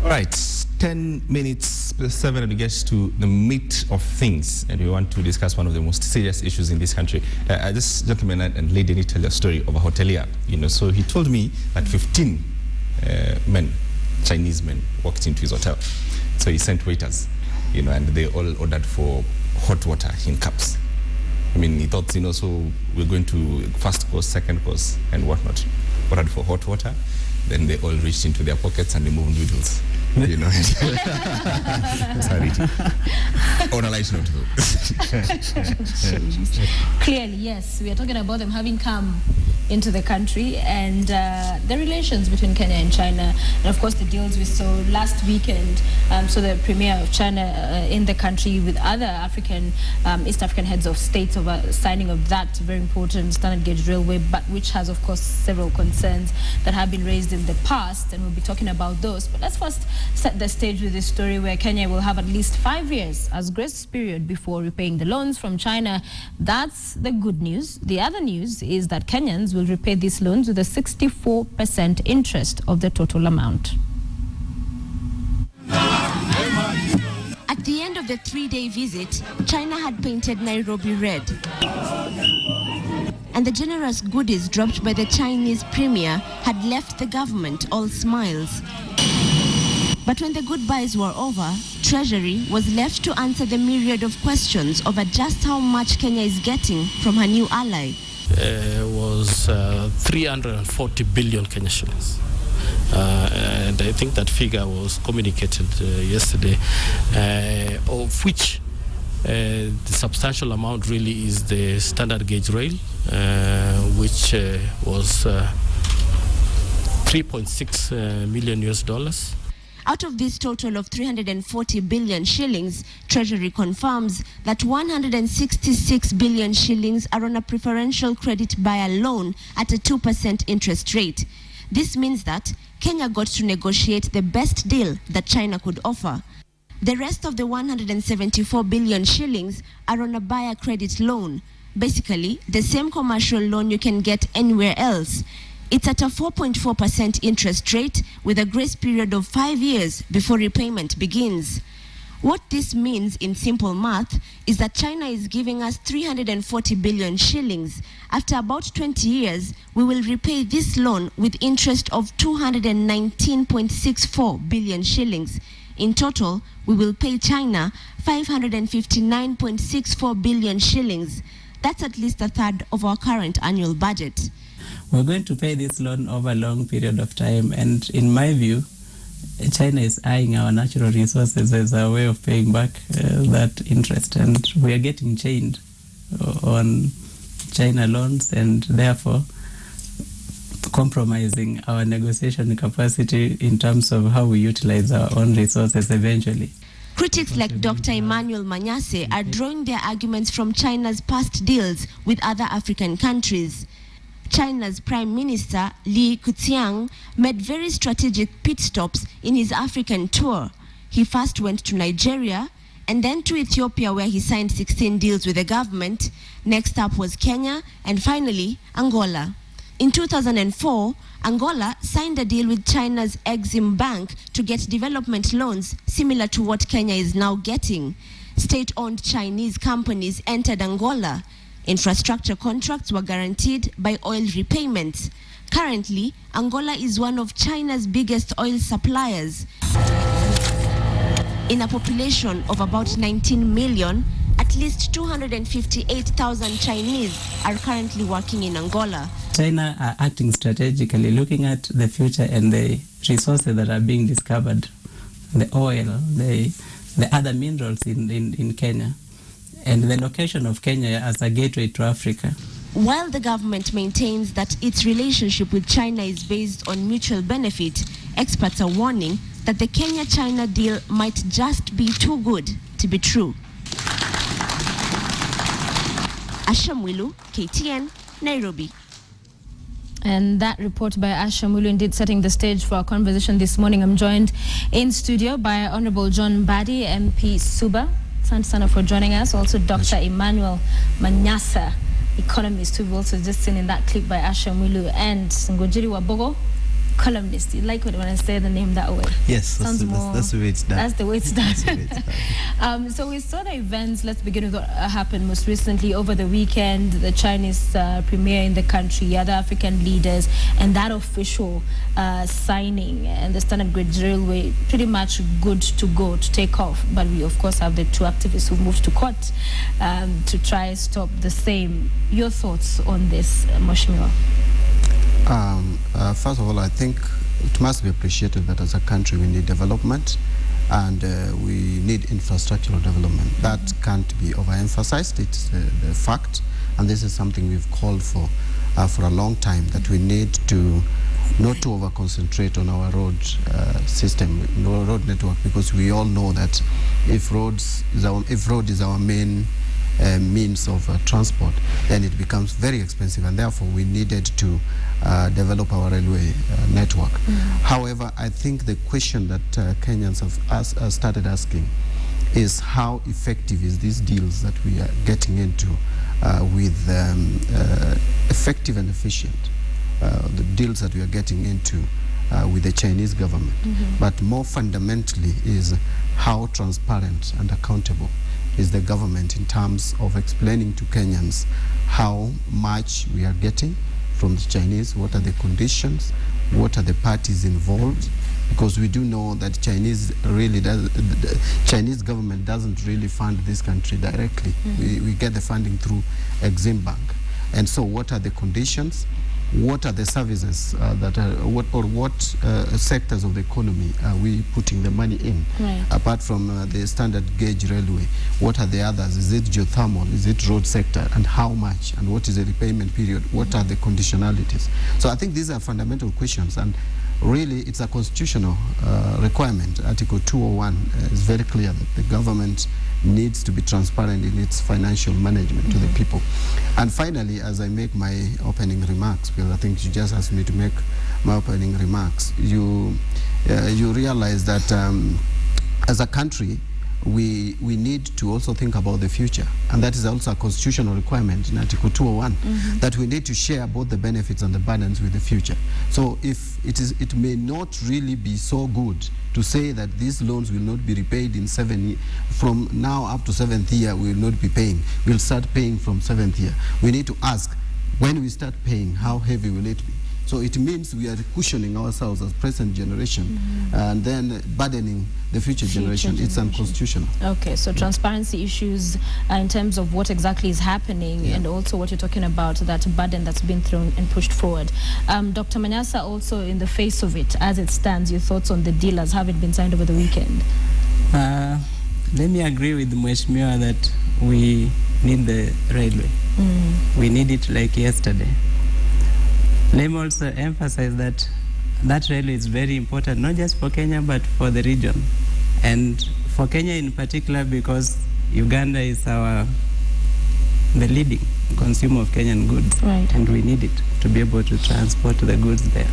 Right, 10 minutes plus 7 and we get to the meat of things, and we want to discuss one of the most serious issues in this country. This gentleman and lady need to tell a story of a hotelier. So he told me that 15 men, Chinese men, walked into his hotel. So he sent waiters, and they all ordered for hot water in cups. He thought, so we're going to first course, second course, and whatnot. Ordered for hot water. Then they all reached into their pockets and removed noodles. Sorry. On a light note. Clearly, yes. We are talking about them having come into the country and the relations between Kenya and China, and of course the deals we saw last weekend. So the premier of China in the country with other East African heads of states of a signing of that very important standard gauge railway, but which has of course several concerns that have been raised in the past, and we'll be talking about those. But let's first set the stage with this story where Kenya will have at least 5 years as grace period before repaying the loans from China. That's the good news. The other news is that Kenyans will repay these loans with a 64% interest of the total amount. At the end of the 3-day visit, China had painted Nairobi red. And the generous goodies dropped by the Chinese premier had left the government all smiles. But when the goodbyes were over, Treasury was left to answer the myriad of questions over just how much Kenya is getting from her new ally. Was 340 billion Kenya shillings. And I think that figure was communicated yesterday, of which the substantial amount really is the standard gauge rail, which was 3.6 million US dollars. Out of this total of 340 billion shillings, Treasury confirms that 166 billion shillings are on a preferential credit buyer loan at a 2% interest rate. This means that Kenya got to negotiate the best deal that China could offer. The rest of the 174 billion shillings are on a buyer credit loan, basically the same commercial loan you can get anywhere else. It's at a 4.4% interest rate with a grace period of 5 years before repayment begins. What this means in simple math is that China is giving us 340 billion shillings. After about 20 years, we will repay this loan with interest of 219.64 billion shillings. In total, we will pay China 559.64 billion shillings. That's at least a third of our current annual budget. We're going to pay this loan over a long period of time, and in my view, China is eyeing our natural resources as a way of paying back that interest, and we are getting chained on China loans and therefore compromising our negotiation capacity in terms of how we utilize our own resources eventually. Critics like Dr. Emmanuel Manyase are drawing their arguments from China's past deals with other African countries. China's Prime Minister Li Keqiang made very strategic pit stops in his African tour. He first went to Nigeria and then to Ethiopia, where he signed 16 deals with the government. Next up was Kenya and finally Angola. In 2004, Angola signed a deal with China's Exim Bank to get development loans similar to what Kenya is now getting. State-owned Chinese companies entered Angola. Infrastructure contracts were guaranteed by oil repayments. Currently, Angola is one of China's biggest oil suppliers. In a population of about 19 million, at least 258,000 Chinese are currently working in Angola. China are acting strategically, looking at the future and the resources that are being discovered, the oil, the other minerals in Kenya, and the location of Kenya as a gateway to Africa. While the government maintains that its relationship with China is based on mutual benefit, experts are warning that the Kenya-China deal might just be too good to be true. Asha Mwilu, KTN, Nairobi. And that report by Asha Mwilu indeed setting the stage for our conversation this morning. I'm joined in studio by Honorable John Mbadi, MP Suba. Thanks sana for joining us. Also Dr. Emmanuel Manyase, economist, who we've also just seen in that clip by Asha Mwilu, and Ngojiri Wabogo, columnist. You like when I say the name that way? Yes, Sounds more. that's the way it's done. That's the way it's done. That's the way it's done. So we saw the events. Let's begin with what happened most recently over the weekend. The Chinese premier in the country, other African leaders, and that official signing, and the Standard Gauge Railway pretty much good to go to take off. But we of course have the two activists who moved to court to try stop the same. Your thoughts on this, Mheshimiwa? First of all, I think it must be appreciated that as a country we need development, and we need infrastructural development. That can't be overemphasized. It's the fact, and this is something we've called for a long time, that we need to not to over-concentrate on our road system, road network, because we all know that if road is our main means of transport, then it becomes very expensive, and therefore we needed to develop our railway network. However, I think the question that Kenyans have started asking is how effective is these deals that we are getting into with effective and efficient, the deals that we are getting into with the Chinese government. But more fundamentally is how transparent and accountable is the government in terms of explaining to Kenyans how much we are getting from the Chinese, what are the conditions, what are the parties involved, because we do know that the Chinese government doesn't really fund this country directly. We get the funding through Exim Bank. And so what are the conditions? What are the services what sectors of the economy are we putting the money in? Right. Apart from the standard gauge railway, what are the others? Is it geothermal? Is it road sector? And how much? And what is the repayment period? What are the conditionalities? So I think these are fundamental questions, and really it's a constitutional requirement. Article 201 is very clear that the government needs to be transparent in its financial management to the people. And finally, as I make my opening remarks, because I think you just asked me to make my opening remarks, you realize that as a country, we need to also think about the future, and that is also a constitutional requirement in Article 201, that we need to share both the benefits and the burdens with the future. So if it may not really be so good to say that these loans will not be repaid in 7 years, from now up to 7th year we will not be paying. We'll start paying from 7th year. We need to ask, when we start paying, how heavy will it be? So it means we are cushioning ourselves as present generation and then burdening the future generation. It's unconstitutional. Okay, so transparency issues in terms of what exactly is happening, and also what you're talking about, that burden that's been thrown and pushed forward. Dr. Manyasa, also in the face of it, as it stands, your thoughts on the deal as having been signed over the weekend? Let me agree with Mheshimiwa that we need the railway. We need it like yesterday. Let me also emphasize that railway is very important, not just for Kenya, but for the region. And for Kenya in particular, because Uganda is the leading consumer of Kenyan goods. Right. And we need it to be able to transport the goods there.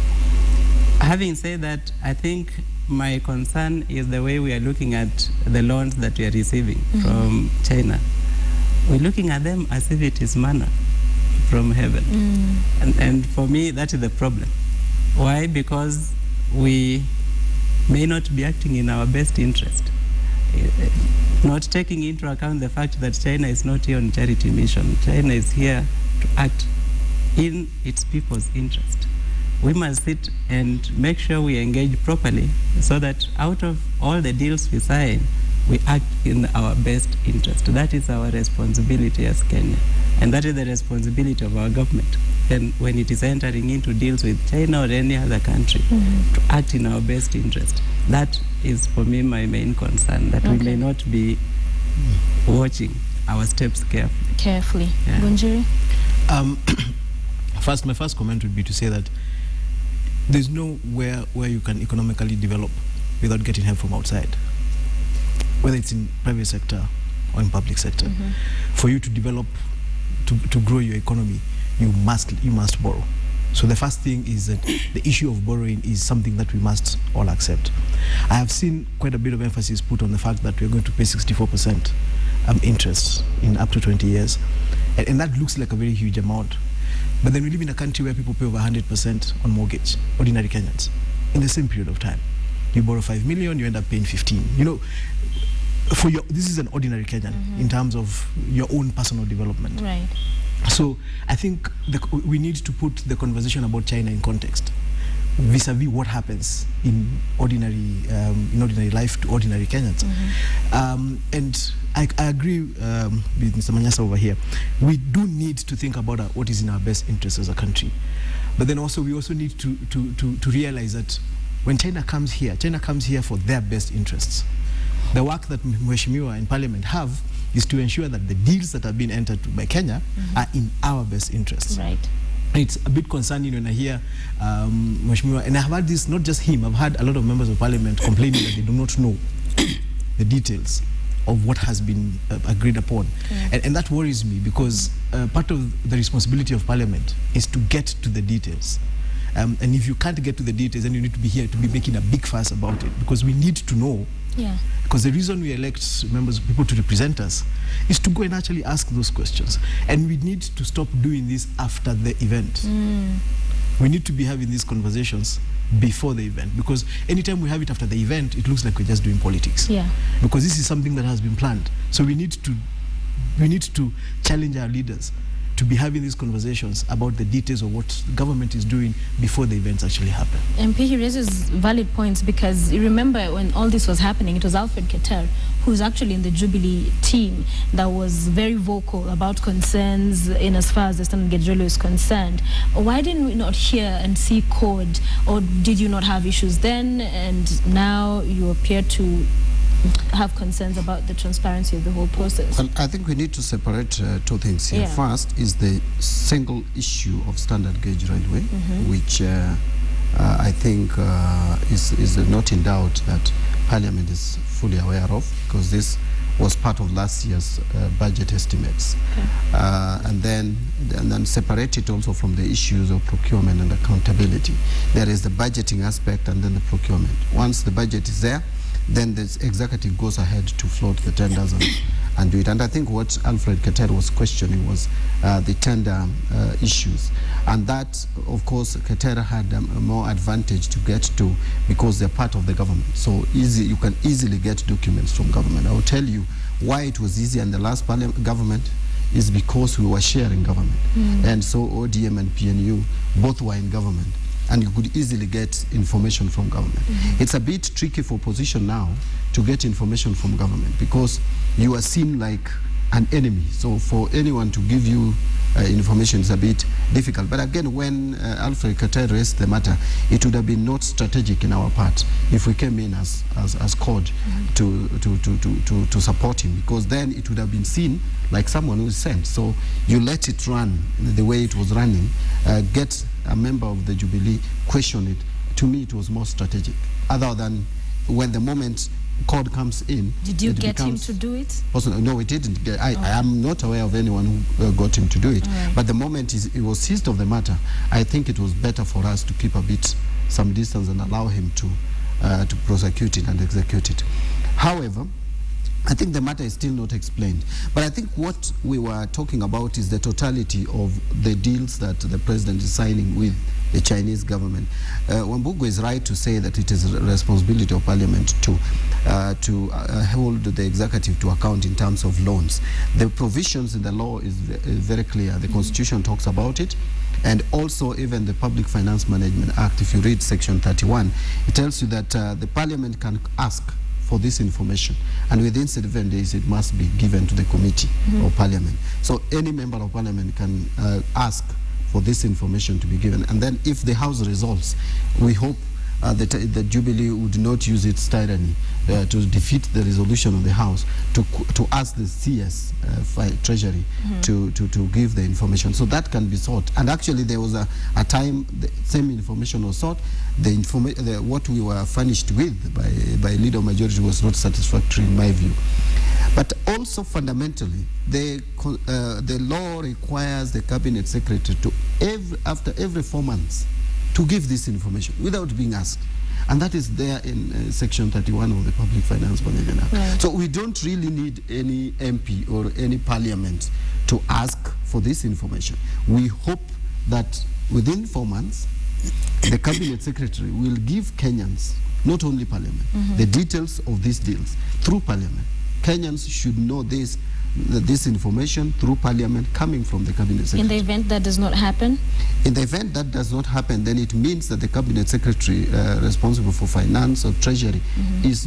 Having said that, I think my concern is the way we are looking at the loans that we are receiving from China. We're looking at them as if it is manna from heaven. And for me, that is the problem. Why? Because we may not be acting in our best interest, not taking into account the fact that China is not here on charity mission. China is here to act in its people's interest. We must sit and make sure we engage properly so that out of all the deals we sign, we act in our best interest. That is our responsibility as Kenya. And that is the responsibility of our government. And when it is entering into deals with China or any other country, to act in our best interest. That is, for me, my main concern, that we may not be watching our steps carefully. Yeah. Bunjiri? My first comment would be to say that there's nowhere where you can economically develop without getting help from outside, whether it's in private sector or in public sector. For you to develop, to grow your economy, you must borrow. So the first thing is that the issue of borrowing is something that we must all accept. I have seen quite a bit of emphasis put on the fact that we're going to pay 64% interest in up to 20 years. And that looks like a very huge amount. But then we live in a country where people pay over 100% on mortgage, ordinary Kenyans, in the same period of time. You borrow 5 million, you end up paying 15. You know, this is an ordinary Kenyan in terms of your own personal development. Right. So I think we need to put the conversation about China in context, vis-a-vis what happens in ordinary life to ordinary Kenyans. And I agree with Mr. Manyasa over here. We do need to think about what is in our best interest as a country. But then also we also need to realize that when China comes here for their best interests. The work that Mheshimiwa in Parliament have is to ensure that the deals that have been entered by Kenya are in our best interests. Right. It's a bit concerning when I hear Mheshimiwa, and I've heard this, not just him, I've heard a lot of members of Parliament complaining that they do not know the details of what has been agreed upon. And that worries me, because part of the responsibility of Parliament is to get to the details. And if you can't get to the details, then you need to be here to be making a big fuss about it, because we need to know. Yeah. Because the reason we elect members, people to represent us, is to go and actually ask those questions. And we need to stop doing this after the event. We need to be having these conversations before the event, because anytime we have it after the event, it looks like we're just doing politics. Yeah. Because this is something that has been planned. So we need to challenge our leaders to be having these conversations about the details of what the government is doing before the events actually happen. And he raises valid points, because you remember when all this was happening, it was Alfred Keter, who's actually in the Jubilee team, that was very vocal about concerns in as far as the Standard Gauge Railway is concerned. Why didn't we not hear and see code, or did you not have issues then, and now you appear to have concerns about the transparency of the whole process? Well, I think we need to separate two things here. First is the single issue of Standard Gauge Railway, which I think is not in doubt that Parliament is fully aware of, because this was part of last year's budget estimates. And then separate it also from the issues of procurement and accountability. There is the budgeting aspect and then the procurement. Once the budget is there, then the executive goes ahead to float the tenders and do it. And I think what Alfred Keter was questioning was the tender issues. And that, of course, Keter had a more advantage to get to, because they're part of the government. So you can easily get documents from government. I will tell you why it was easy in the last government is because we were sharing government. And so ODM and PNU both were in government, and you could easily get information from government. It's a bit tricky for opposition now to get information from government, because you are seen like an enemy. So for anyone to give you information is a bit difficult. But again, when Alfred Keter raised the matter, it would have been not strategic in our part if we came in as CORD to support him, because then it would have been seen like someone who is sent. So you let it run the way it was running, get a member of the Jubilee, question it. To me, it was more strategic. Other than when the moment CORD comes in. Did you get him to do it? No, we didn't. I am not aware of anyone who got him to do it. But the moment it was seized of the matter, I think it was better for us to keep some distance and allow him to prosecute it and execute it. However, I think the matter is still not explained. But I think what we were talking about is the totality of the deals that the president is signing with the Chinese government. Wambugu is right to say that it is a responsibility of Parliament to hold the executive to account in terms of loans. The provisions in the law is very clear. The Constitution talks about it. And also even the Public Finance Management Act, if you read Section 31, it tells you that the Parliament can ask for this information, and within 7 days it must be given to the committee of Parliament. So any member of Parliament can ask for this information to be given, and then if the House resolves, we hope that the Jubilee would not use its tyranny to defeat the resolution of the House to ask the CS Treasury to give the information. So that can be sought. And actually there was a time the same information was sought. What we were furnished with by leader majority was not satisfactory in my view. But also fundamentally, the law requires the cabinet secretary to after every 4 months to give this information without being asked. And that is there in Section 31 of the Public Finance Management Act. Right. So we don't really need any MP or any parliament to ask for this information. We hope that within 4 months, the cabinet secretary will give Kenyans, not only parliament, the details of these deals through parliament. Kenyans should know this information through parliament coming from the cabinet secretary. In the event that does not happen? In the event that does not happen, then it means that the cabinet secretary responsible for finance or treasury does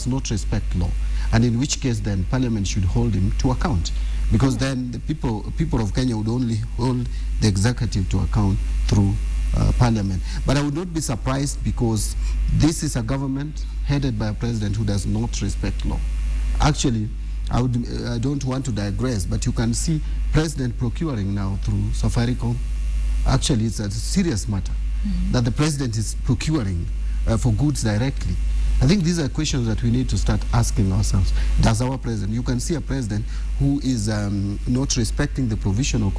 not respect law. And in which case then parliament should hold him to account. Because then the people of Kenya would only hold the executive to account through parliament. But I would not be surprised, because this is a government headed by a president who does not respect law. Actually, I don't want to digress, but you can see president procuring now through Safaricom. Actually, it's a serious matter that the president is procuring for goods directly. I think these are questions that we need to start asking ourselves. Does our president, you can see a president who is not respecting the provisional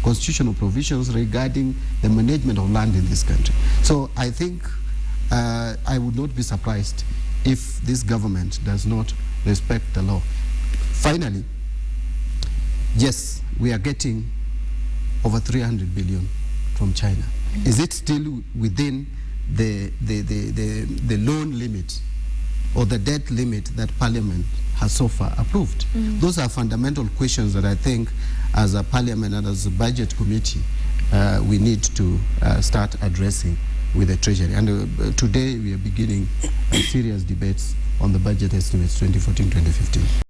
constitutional provisions regarding the management of land in this country. So I think I would not be surprised if this government does not respect the law. Finally, yes, we are getting over 300 billion from China. Is it still within the loan limit or the debt limit that Parliament has so far approved? Those are fundamental questions that I think as a Parliament and as a budget committee we need to start addressing with the Treasury. And today we are beginning serious debates on the budget estimates 2014-2015.